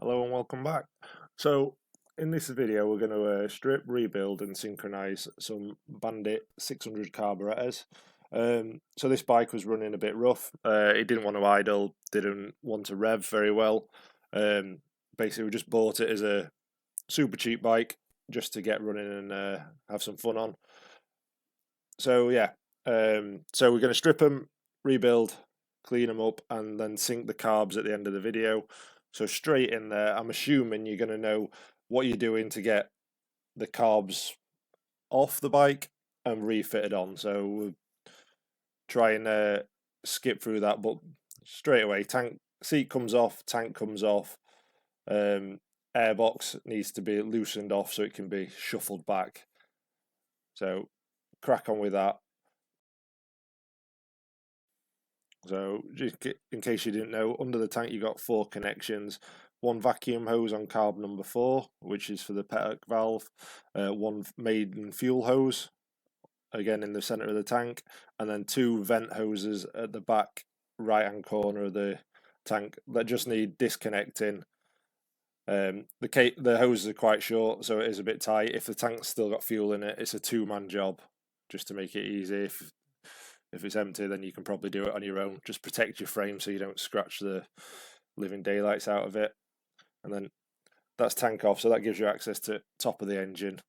Hello and welcome back. So in this video we're going to strip, rebuild and synchronize some Bandit 600 carburetors. So this bike was running a bit rough. It didn't want to idle, didn't want to rev very well. Um, Basically we just bought it as a super cheap bike just to get running and have some fun on. So yeah, so we're going to strip them, rebuild, clean them up, and then sync the carbs at the end of the video. So straight in there, I'm assuming you're going to know what you're doing to get the carbs off the bike and refitted on. So we'll try and skip through that, but straight away, tank seat comes off, tank comes off, airbox needs to be loosened off so it can be shuffled back. So crack on with that. So, just in case you didn't know, under the tank you got 4 connections. One vacuum hose on carb number 4, which is for the Petak valve. One maiden fuel hose, again in the center of the tank, and then 2 vent hoses at the back right-hand corner of the tank that just need disconnecting. The hoses are quite short, so it is a bit tight. If the tank's still got fuel in it, it's a 2-man job, just to make it easy. If it's empty, then you can probably do it on your own. Just protect your frame so you don't scratch the living daylights out of it. And then that's tank off, so that gives you access to top of the engine.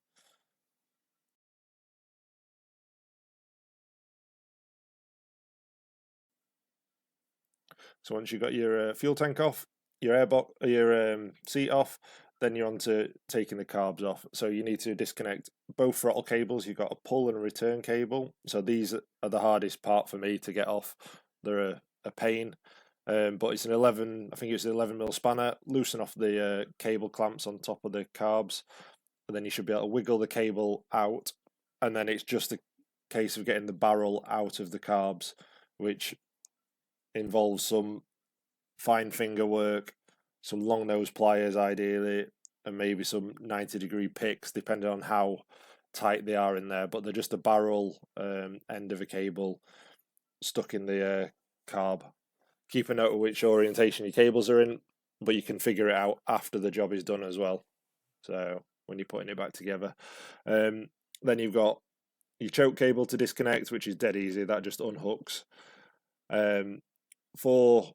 So once you've got your fuel tank off, your seat off, then you're on to taking the carbs off. So you need to disconnect both throttle cables. You've got a pull and a return cable. So these are the hardest part for me to get off. They're a pain. But it's an 11, I think it's an 11mm spanner. Loosen off the cable clamps on top of the carbs, and then you should be able to wiggle the cable out, and then it's just a case of getting the barrel out of the carbs, which involves some fine finger work, some long nose pliers ideally, and maybe some 90-degree picks, depending on how tight they are in there. But they're just a barrel end of a cable stuck in the carb. Keep a note of which orientation your cables are in, but you can figure it out after the job is done as well. So when you're putting it back together, then you've got your choke cable to disconnect, which is dead easy. That just unhooks. 4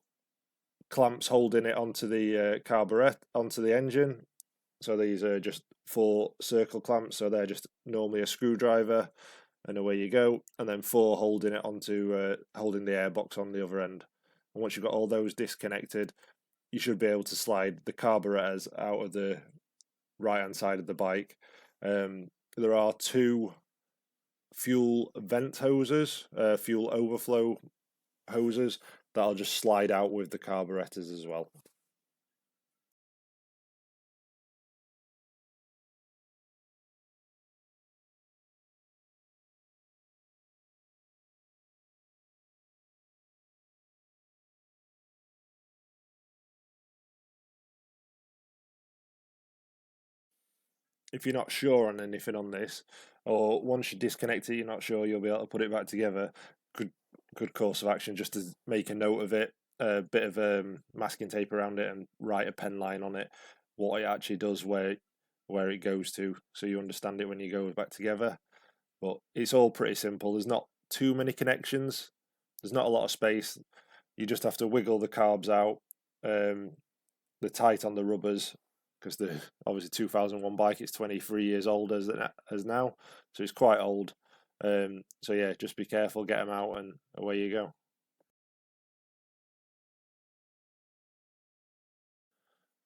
clamps holding it onto the carburetor, onto the engine. So these are just 4 circle clamps. So they're just normally a screwdriver, and away you go. And then 4 holding it onto holding the airbox on the other end. And once you've got all those disconnected, you should be able to slide the carburetors out of the right-hand side of the bike. There are 2 fuel vent hoses, fuel overflow hoses, that'll just slide out with the carburetors as well. If you're not sure on anything on this, or once you disconnect it, you're not sure you'll be able to put it back together, good course of action just to make a note of it, a bit of masking tape around it, and write a pen line on it, what it actually does, where it goes to, so you understand it when you go back together. But it's all pretty simple. There's not too many connections. There's not a lot of space. You just have to wiggle the carbs out. They're tight on the rubbers because the obviously 2001 bike. It's 23 years old as now, so it's quite old. So yeah, just be careful, get them out, and away you go.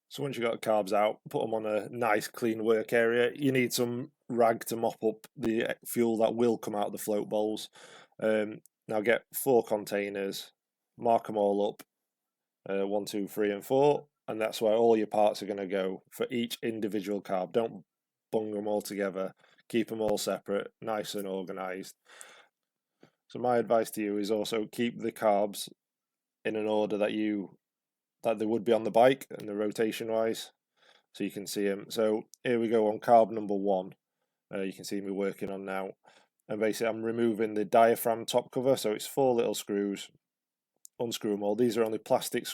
So once you've got the carbs out, put them on a nice clean work area. You need some rag to mop up the fuel that will come out of the float bowls. Now get 4 containers, mark them all up, 1, 2, 3, and 4, and that's where all your parts are going to go for each individual carb. Don't bung them all together. Keep them all separate, nice and organised. So my advice to you is also keep the carbs in an order that they would be on the bike and the rotation wise, so you can see them. So here we go on carb number 1. You can see me working on now, and basically I'm removing the diaphragm top cover. So it's 4 little screws. Unscrew them all. These are only plastic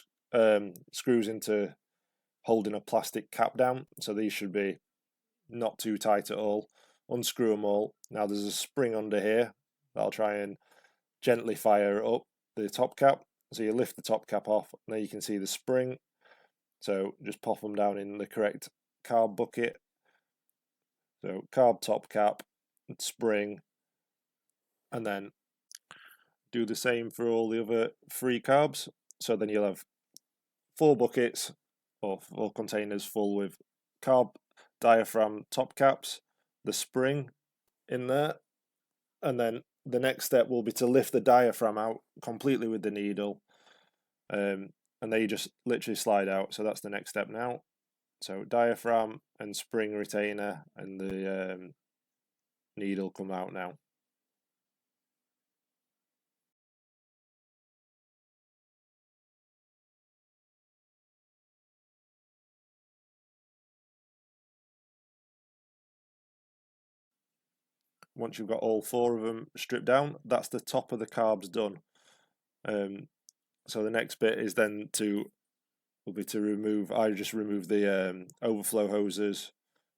screws into holding a plastic cap down, so these should be not too tight at all. Unscrew them all. Now there's a spring under here that'll try and gently fire up the top cap. So you lift the top cap off, and there you can see the spring. So just pop them down in the correct carb bucket. So carb top cap, spring, and then do the same for all the other 3 carbs. So then you'll have 4 buckets or 4 containers full with carb diaphragm top caps, the spring in there, and then the next step will be to lift the diaphragm out completely with the needle, and they just literally slide out. So that's the next step now. So diaphragm and spring retainer and the needle come out now. Once you've got all 4 of them stripped down, that's the top of the carbs done. So the next bit is then will be to remove. I just remove the overflow hoses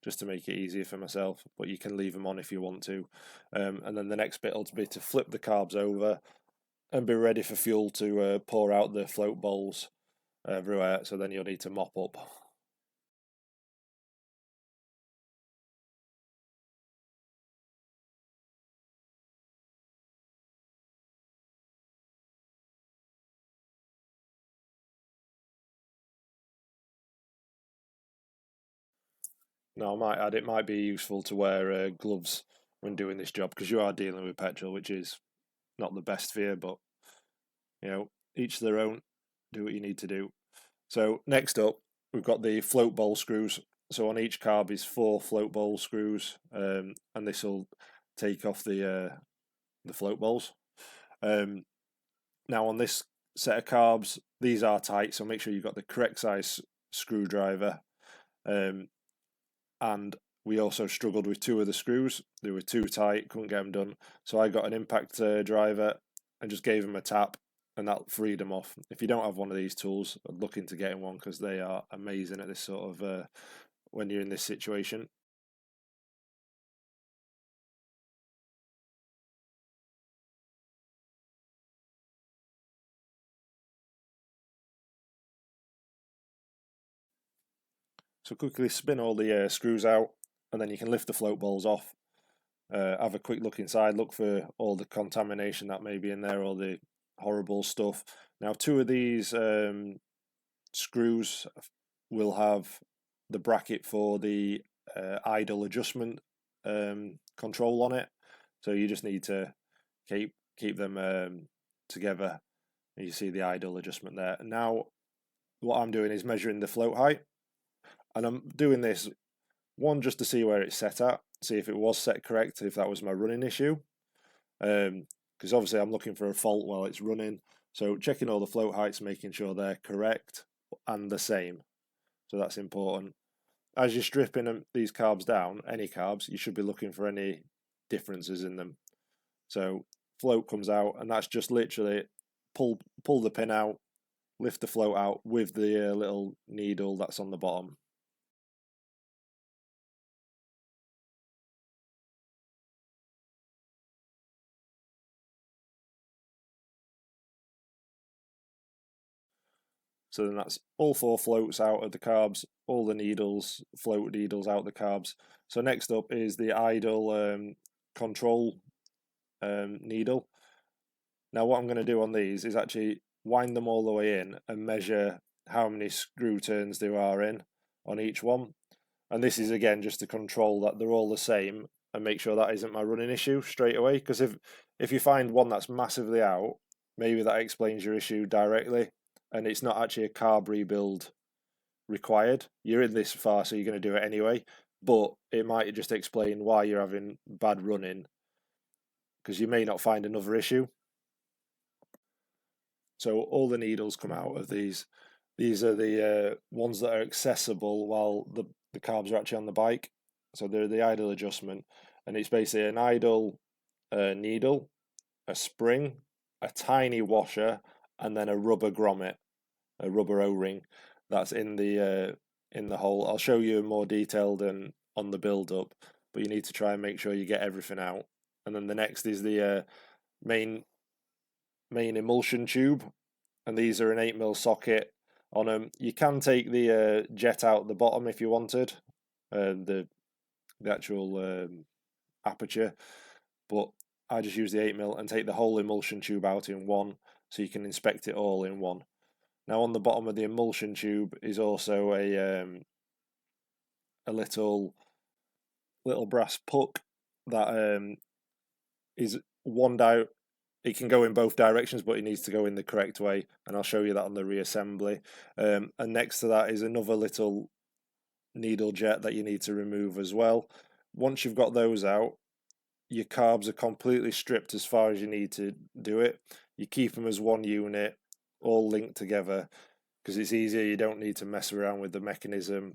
just to make it easier for myself, but you can leave them on if you want to. And then the next bit will be to flip the carbs over and be ready for fuel to pour out the float bowls everywhere. So then you'll need to mop up. Now I might add, it might be useful to wear gloves when doing this job, because you are dealing with petrol, which is not the best for you, but each their own. Do what you need to do. So next up, we've got the float bowl screws. So on each carb is 4 float bowl screws, and this will take off the float bowls. Now on this set of carbs, these are tight, so make sure you've got the correct size screwdriver. And we also struggled with 2 of the screws. They were too tight, couldn't get them done. So I got an impact driver and just gave them a tap, and that freed them off. If you don't have one of these tools, I'd look into getting one, because they are amazing at this sort of when you're in this situation. So quickly spin all the screws out, and then you can lift the float bowls off. Have a quick look inside, look for all the contamination that may be in there, all the horrible stuff. Now 2 of these screws will have the bracket for the idle adjustment control on it, so you just need to keep them together. And you see the idle adjustment there. Now what I'm doing is measuring the float height, and I'm doing this just to see where it's set at, see if it was set correct, if that was my running issue, because obviously I'm looking for a fault while it's running. So checking all the float heights, making sure they're correct and the same. So that's important. As you're stripping these carbs down, any carbs, you should be looking for any differences in them. So float comes out, and that's just literally pull the pin out, lift the float out with the little needle that's on the bottom. So then that's all 4 floats out of the carbs, all the needles, float needles out the carbs. So next up is the idle control needle. Now what I'm going to do on these is actually wind them all the way in and measure how many screw turns there are in on each one. And this is again just to control that they're all the same and make sure that isn't my running issue straight away. Because if you find one that's massively out, maybe that explains your issue directly, and it's not actually a carb rebuild required. You're in this far, so you're going to do it anyway, but it might just explain why you're having bad running, because you may not find another issue. So all the needles come out of these. These are the ones that are accessible while the carbs are actually on the bike. So they're the idle adjustment, and it's basically an idle needle, a spring, a tiny washer, and then a rubber grommet, a rubber O-ring that's in the in the hole. I'll show you more detailed and on the build up, but you need to try and make sure you get everything out. And then the next is the main emulsion tube, and these are an 8mm socket on them. You can take the jet out the bottom if you wanted, the actual aperture, but I just use the 8mm and take the whole emulsion tube out in one, so you can inspect it all in one. Now on the bottom of the emulsion tube is also a little brass puck that is one it can go in both directions, but it needs to go in the correct way, and I'll show you that on the reassembly. And next to that is another little needle jet that you need to remove as well. Once you've got those out, your carbs are completely stripped as far as you need to do it. You keep them as one unit, all linked together, because it's easier. You don't need to mess around with the mechanism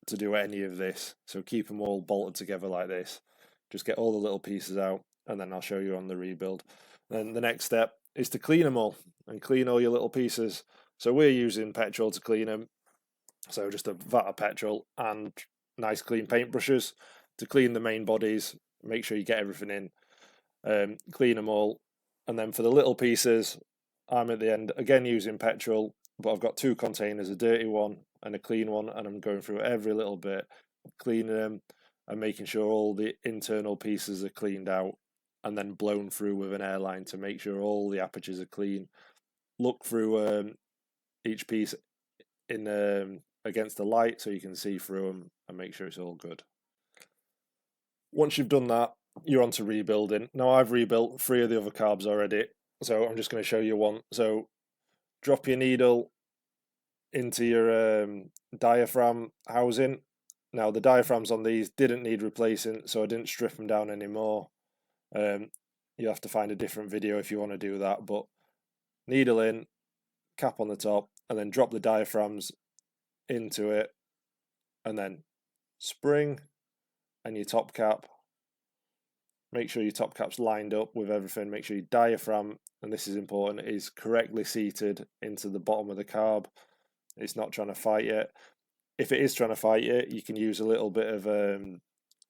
to do any of this. So keep them all bolted together like this. Just get all the little pieces out, and then I'll show you on the rebuild. Then the next step is to clean them all and clean all your little pieces. So we're using petrol to clean them. So just a vat of petrol and nice clean paintbrushes to clean the main bodies. Make sure you get everything in, clean them all. And then for the little pieces, I'm at the end again using petrol, but I've got two containers, a dirty one and a clean one, and I'm going through every little bit, cleaning them and making sure all the internal pieces are cleaned out, and then blown through with an airline to make sure all the apertures are clean. Look through each piece in against the light so you can see through them and make sure it's all good. Once you've done that, you're on to rebuilding. Now I've rebuilt 3 of the other carbs already, so I'm just going to show you one. So drop your needle into your diaphragm housing. Now the diaphragms on these didn't need replacing, so I didn't strip them down anymore. You have to find a different video if you want to do that, but needle in, cap on the top, and then drop the diaphragms into it, and then spring and your top cap. Make sure your top cap's lined up with everything. Make sure your diaphragm, and this is important, is correctly seated into the bottom of the carb. It's not trying to fight it. If it is trying to fight it, you can use a little bit of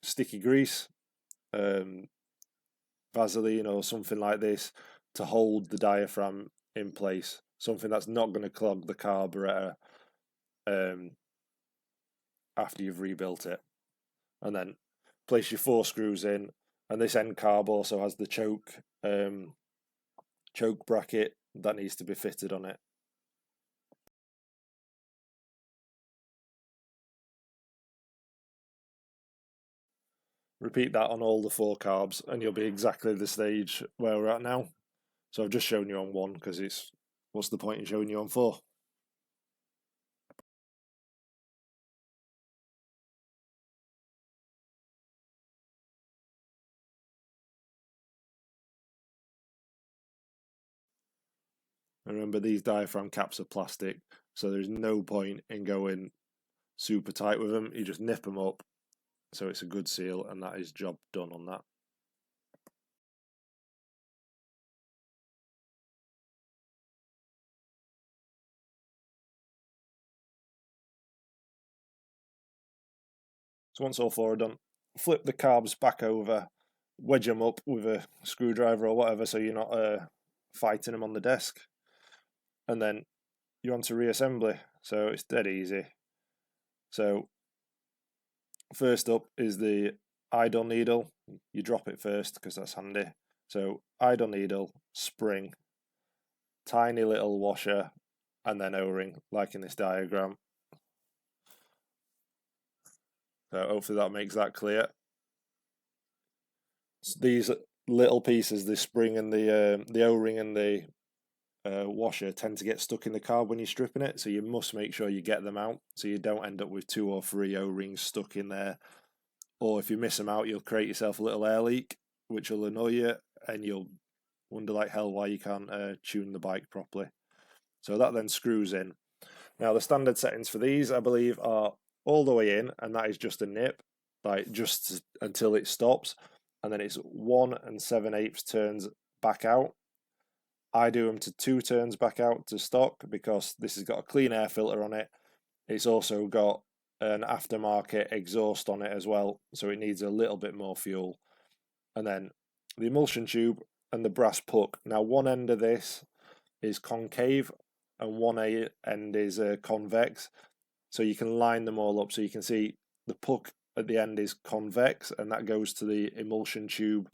sticky grease, Vaseline or something like this, to hold the diaphragm in place. Something that's not going to clog the carburetor after you've rebuilt it. And then place your 4 screws in, and this end carb also has the choke bracket that needs to be fitted on it. Repeat that on all the 4 carbs and you'll be exactly the stage where we're at now. So I've just shown you on 1 because it's, what's the point in showing you on 4? And remember, these diaphragm caps are plastic, so there's no point in going super tight with them. You just nip them up, so it's a good seal, and that is job done on that. So once all 4 are done, flip the carbs back over, wedge them up with a screwdriver or whatever, so you're not fighting them on the desk. And then you're on to reassembly, so it's dead easy. So first up is the idle needle. You drop it first because that's handy. So idle needle, spring, tiny little washer, and then O-ring, like in this diagram. So hopefully that makes that clear. So these little pieces, the spring and the O-ring and the washer, tend to get stuck in the carb when you're stripping it, so you must make sure you get them out so you don't end up with 2 or 3 O-rings stuck in there, or if you miss them out you'll create yourself a little air leak which will annoy you and you'll wonder like hell why you can't tune the bike properly. So that then screws in. Now the standard settings for these I believe are all the way in, and that is just a nip, like just until it stops, and then it's 1 7/8 turns back out. I do them to 2 turns back out to stock because this has got a clean air filter on it. It's also got an aftermarket exhaust on it as well, so it needs a little bit more fuel. And then the emulsion tube and the brass puck. Now one end of this is concave and one end is convex, so you can line them all up. So you can see the puck at the end is convex, and that goes to the emulsion tube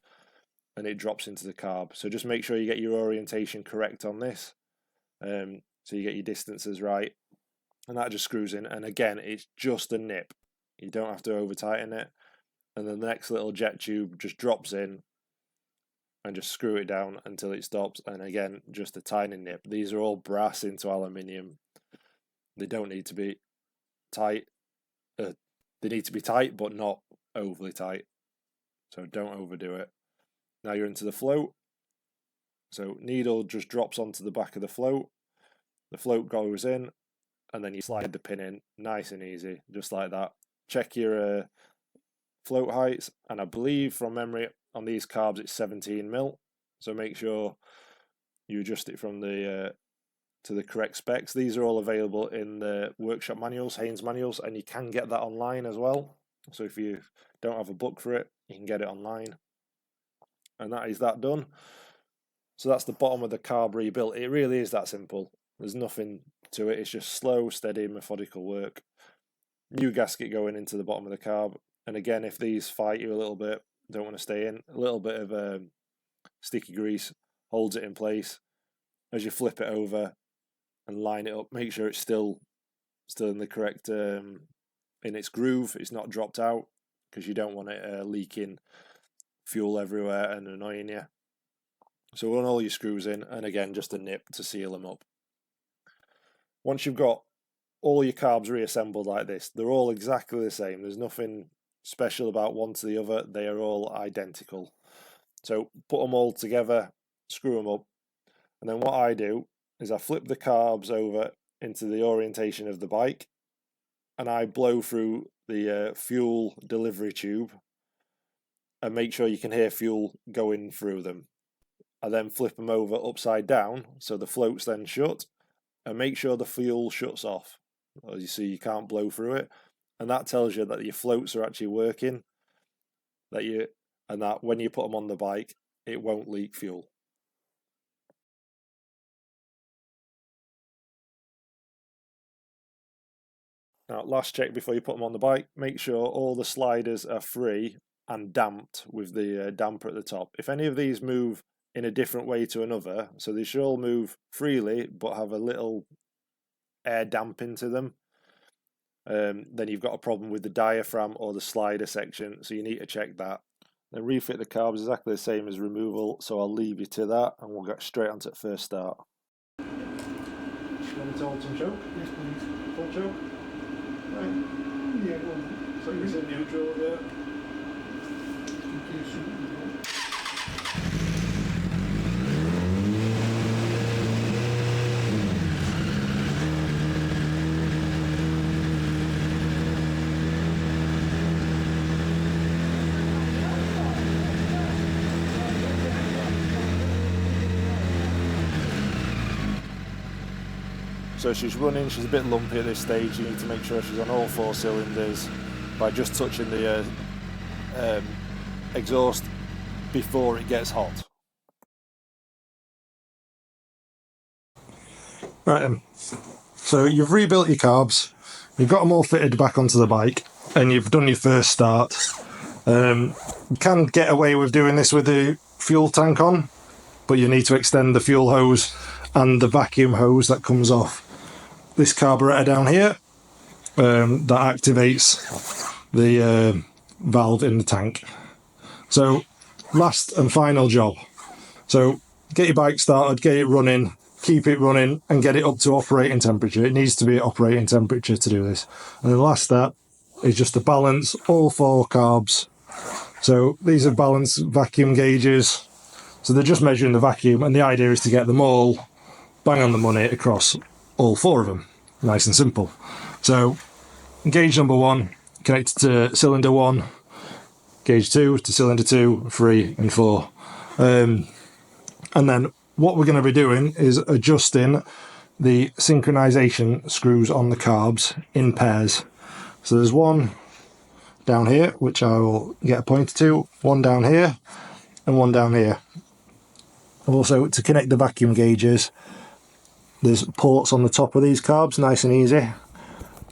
and it drops into the carb. So just make sure you get your orientation correct on this, so you get your distances right, and that just screws in. And again, it's just a nip, you don't have to over tighten it. And then the next little jet tube just drops in and just screw it down until it stops. And again, just a tiny nip. These are all brass into aluminium. They don't need to be tight. They need to be tight, but not overly tight. So don't overdo it. Now you're into the float. So needle just drops onto the back of the float. The float goes in, and then you slide the pin in, nice and easy, just like that. Check your float heights, and I believe from memory on these carbs it's 17mm. So make sure you adjust it from the to the correct specs. These are all available in the workshop manuals, Haynes manuals, and you can get that online as well. So if you don't have a book for it, you can get it online. And that is that done. So that's the bottom of the carb rebuilt. It really is that simple. There's nothing to it. It's just slow, steady, methodical work. New gasket going into the bottom of the carb. And again, if these fight you a little bit, don't want to stay in, a little bit of sticky grease holds it in place. As you flip it over and line it up, make sure it's still in the correct in its groove. It's not dropped out, because you don't want it leaking fuel everywhere and annoying you. So run all your screws in, and again, just a nip to seal them up. Once you've got all your carbs reassembled like this, they're all exactly the same. There's nothing special about one to the other. They are all identical. So put them all together, screw them up, and then what I do is I flip the carbs over into the orientation of the bike, and I blow through the fuel delivery tube and make sure you can hear fuel going through them. I then flip them over upside down so the float's then shut, and make sure the fuel shuts off. As you see, you can't blow through it, and that tells you that your floats are actually working, and that when you put them on the bike, it won't leak fuel. Now, last check before you put them on the bike, make sure all the sliders are free and damped with the damper at the top. If any of these move in a different way to another, so they should all move freely but have a little air damping to them, then you've got a problem with the diaphragm or the slider section, so you need to check that. Then refit the carbs exactly the same as removal, so I'll leave you to that and we'll get straight onto the first start. Do you want me to hold some choke? Yes, please. Full choke? Right. Yeah, well, So it's in neutral there. So she's running, she's a bit lumpy at this stage. You need to make sure she's on all 4 cylinders by just touching the exhaust before it gets hot. Right then, so you've rebuilt your carbs, you've got them all fitted back onto the bike, and you've done your first start. You can get away with doing this with the fuel tank on, but you need to extend the fuel hose and the vacuum hose that comes off this carburetor down here, that activates the valve in the tank. So last and final job. So get your bike started, get it running, keep it running, and get it up to operating temperature. It needs to be at operating temperature to do this. And the last step is just to balance all 4 carbs. So these are balance vacuum gauges. So they're just measuring the vacuum, and the idea is to get them all bang on the money across all 4 of them. Nice and simple. So gauge number 1 connected to cylinder 1, gauge 2 to cylinder 2, 3 and 4. And then what we're going to be doing is adjusting the synchronization screws on the carbs in pairs. So there's one down here, which I will get a pointer to, one down here, and one down here. Also, to connect the vacuum gauges, there's ports on the top of these carbs, nice and easy.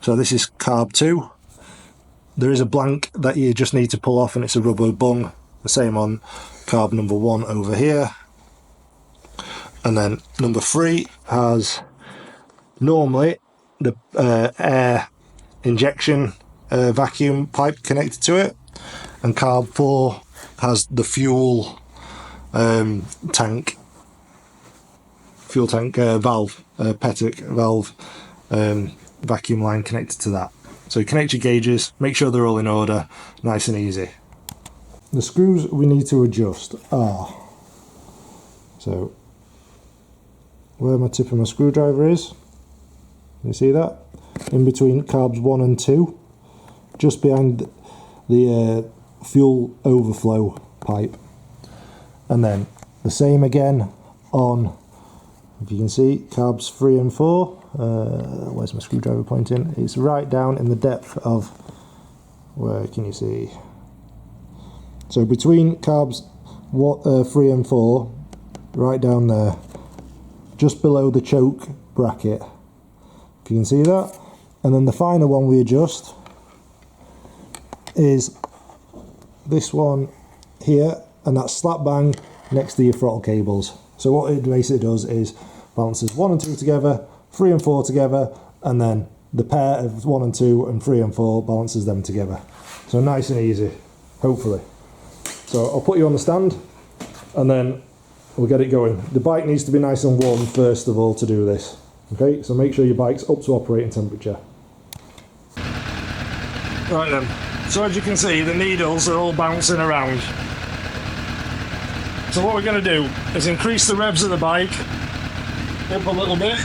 So this is carb 2. There is a blank that you just need to pull off, and it's a rubber bung. The same on carb number 1 over here. And then number 3 has normally the air injection vacuum pipe connected to it, and carb 4 has the fuel tank valve, Petic valve vacuum line connected to that. So connect your gauges, make sure they're all in order, nice and easy. The screws we need to adjust are, so where my tip of my screwdriver is, you see that? In between carbs 1 and 2, just behind the fuel overflow pipe. And then the same again on, if you can see, carbs 3 and 4. Where's my screwdriver pointing? It's right down in the depth of, where can you see? So between carbs 3 and 4, right down there, just below the choke bracket, if you can see that. And then the final one we adjust is this one here, and that's slap bang next to your throttle cables. So what it basically does is balances 1 and 2 together, 3 and 4 together, and then the pair of 1 and 2 and 3 and 4 balances them together. So nice and easy, hopefully. So I'll put you on the stand and then we'll get it going. The bike needs to be nice and warm first of all to do this. Okay, so make sure your bike's up to operating temperature. Right then, so as you can see, the needles are all bouncing around. So what we're going to do is increase the revs of the bike up a little bit.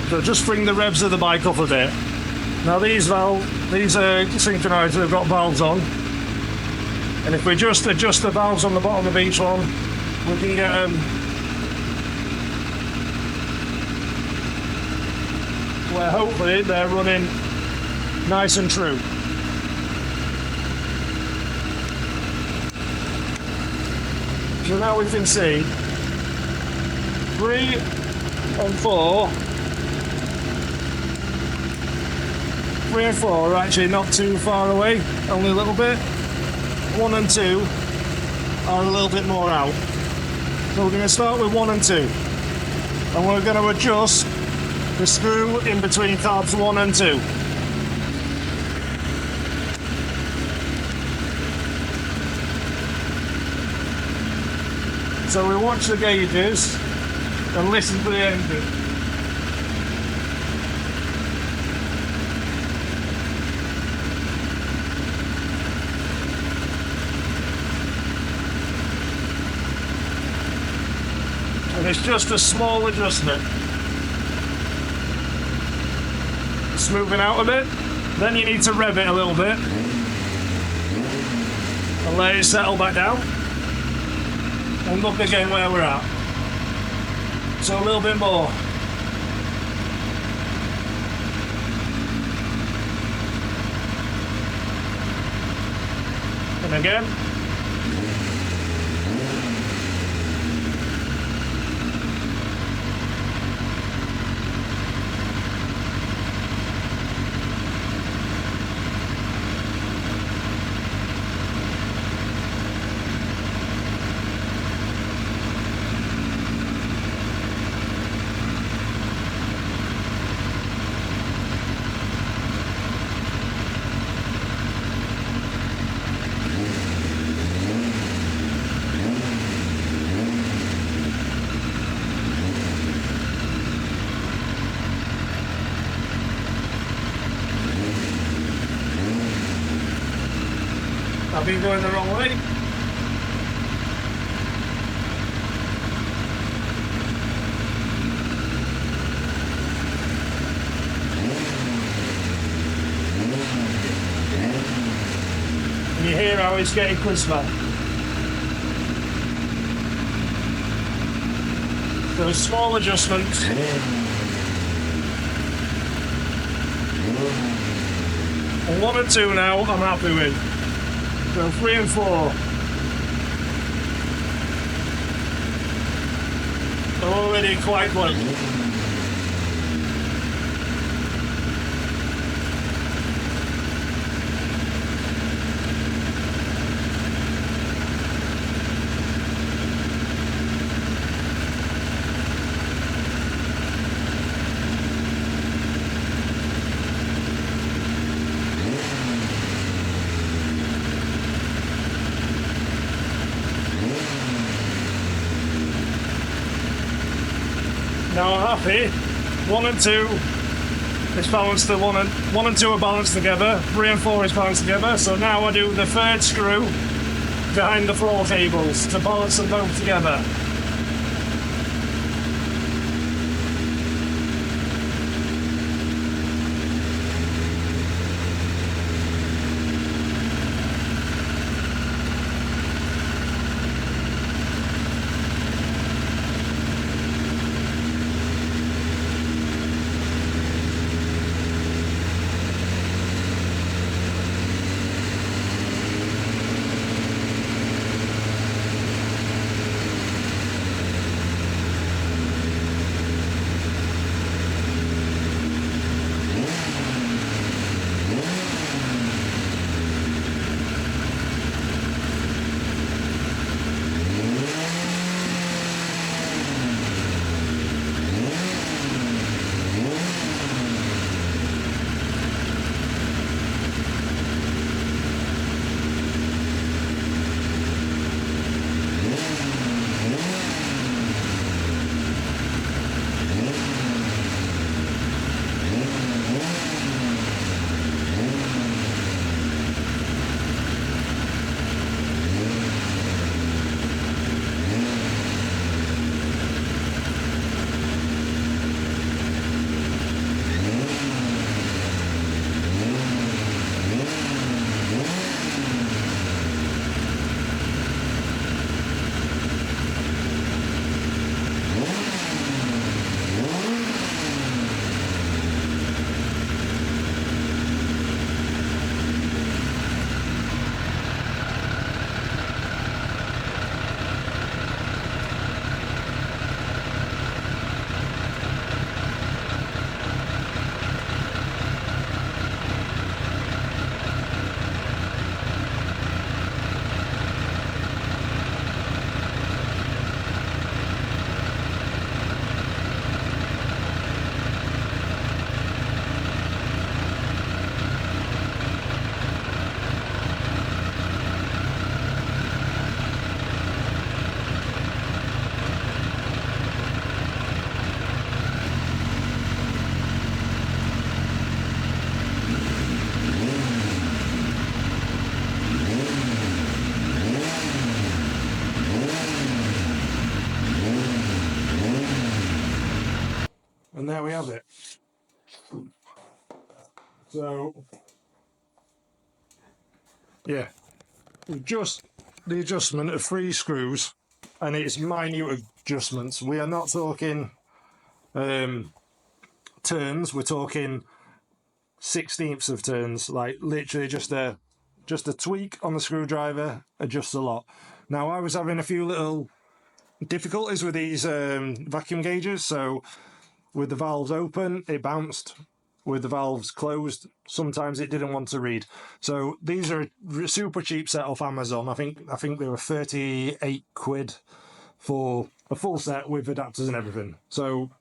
So just bring the revs of the bike up a bit. Now these synchronizers have got valves on, and if we just adjust the valves on the bottom of each one, we can get where hopefully they're running nice and true. So now we can see 3 and 4. 3 and 4 are actually not too far away, only a little bit. 1 and 2 are a little bit more out. So we're going to start with 1 and 2. And we're going to adjust the screw in between carbs 1 and 2. So we watch the gauges and listen to the engine. And it's just a small adjustment. Smoothing out a bit, then you need to rev it a little bit and let it settle back down and look again where we're at. So a little bit more. And again. I've been going the wrong way. And you hear how it's getting crisper. So small adjustments. And 1 and 2 now I'm happy with. So 3 and 4. I'm already quite close. Now I'm happy. 1 and 2 is balanced. The 1 and 2 are balanced together. 3 and 4 is balanced together. So now I do the 3rd screw behind the floor cables to balance them both together. And there we have it. So, yeah, just the adjustment of 3 screws, and it's minute adjustments. We are not talking turns, we're talking 16ths of turns, like literally just a tweak on the screwdriver adjusts a lot. Now I was having a few little difficulties with these vacuum gauges, so with the valves open it bounced, with the valves closed sometimes it didn't want to read. So these are a super cheap set off Amazon. I think they were 38 quid for a full set with adapters and everything. So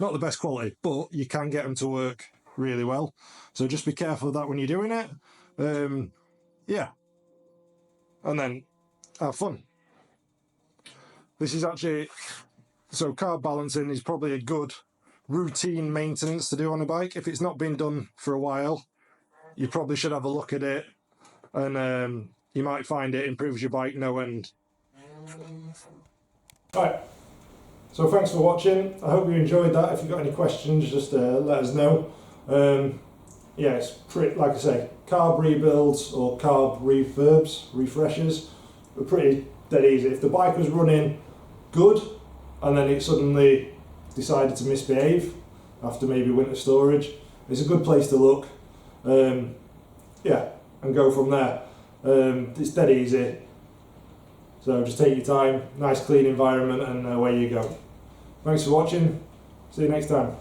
not the best quality, but you can get them to work really well. So just be careful of that when you're doing it. Yeah, and then have fun. This is actually, so carb balancing is probably a good routine maintenance to do on a bike. If it's not been done for a while, you probably should have a look at it, and you might find it improves your bike no end. Right, so thanks for watching. I hope you enjoyed that. If you've got any questions, just let us know. Yeah, it's pretty, like I say, carb rebuilds or carb refreshes are pretty dead easy. If the bike was running good and then it suddenly decided to misbehave after maybe winter storage, it's a good place to look. Yeah, and go from there. It's dead easy. So just take your time, nice clean environment, and away you go. Thanks for watching. See you next time.